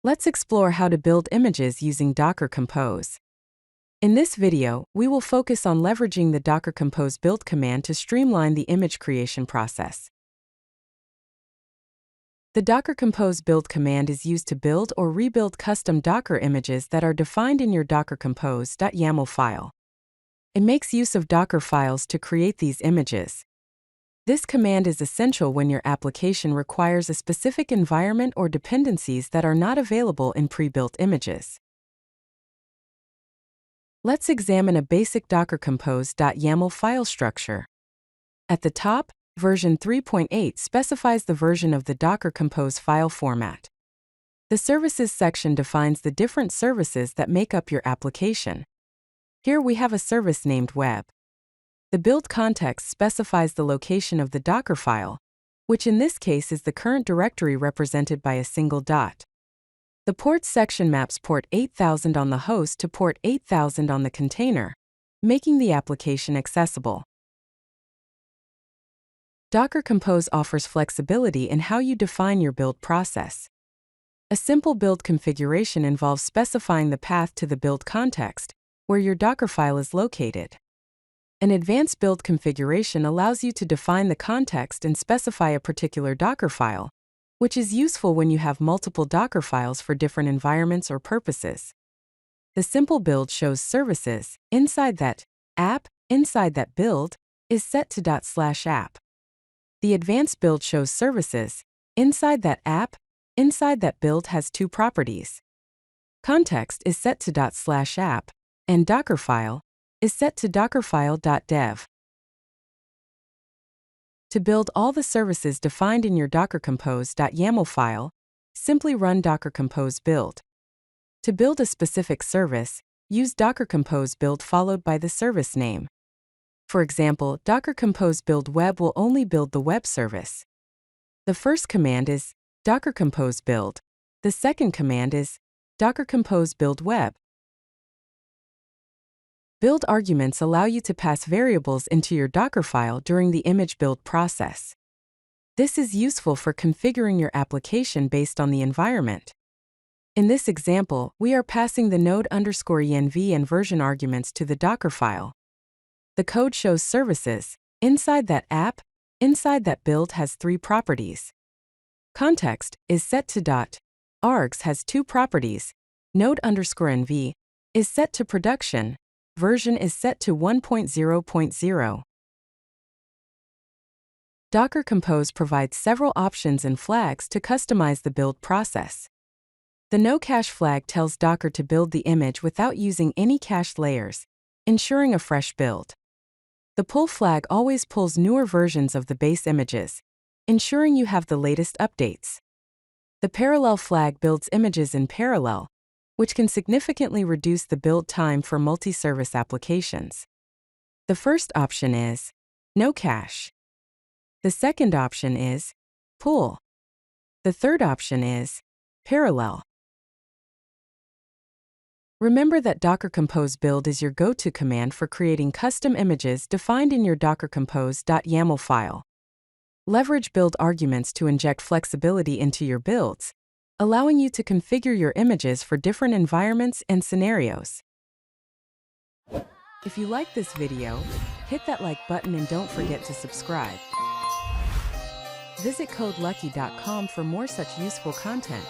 Let's explore how to build images using Docker Compose. In this video, we will focus on leveraging the Docker Compose build command to streamline the image creation process. The Docker Compose build command is used to build or rebuild custom Docker images that are defined in your docker-compose.yml file. It makes use of Dockerfiles to create these images. This command is essential when your application requires a specific environment or dependencies that are not available in pre-built images. Let's examine a basic docker-compose.yml file structure. At the top, version 3.8 specifies the version of the Docker Compose file format. The Services section defines the different services that make up your application. Here we have a service named Web. The build context specifies the location of the Dockerfile, which in this case is the current directory represented by a single dot. The ports section maps port 8000 on the host to port 8000 on the container, making the application accessible. Docker Compose offers flexibility in how you define your build process. A simple build configuration involves specifying the path to the build context, where your Dockerfile is located. An advanced build configuration allows you to define the context and specify a particular Dockerfile, which is useful when you have multiple Dockerfiles for different environments or purposes. The simple build shows services inside that app, inside that build, is set to ./app. The advanced build shows services inside that app, inside that build has two properties. Context is set to ./app, and Dockerfile is set to dockerfile.dev. To build all the services defined in your docker-compose.yml file, simply run docker compose build. To build a specific service, use docker compose build followed by the service name. For example, docker compose build web will only build the web service. The first command is docker compose build. The second command is docker compose build web. Build arguments allow you to pass variables into your Dockerfile during the image build process. This is useful for configuring your application based on the environment. In this example, we are passing the node_env and version arguments to the Dockerfile. The code shows services inside that app, inside that build has three properties. Context is set to .args has two properties. Node_env is set to production. Version is set to 1.0.0. Docker Compose provides several options and flags to customize the build process. The no cache flag tells Docker to build the image without using any cached layers, ensuring a fresh build. The pull flag always pulls newer versions of the base images, ensuring you have the latest updates. The parallel flag builds images in parallel, which can significantly reduce the build time for multi-service applications. The first option is no cache. The second option is pull. The third option is parallel. Remember that Docker Compose build is your go-to command for creating custom images defined in your docker-compose.yml file. Leverage build arguments to inject flexibility into your builds, allowing you to configure your images for different environments and scenarios. If you like this video, hit that like button and don't forget to subscribe. Visit CodeLucky.com for more such useful content.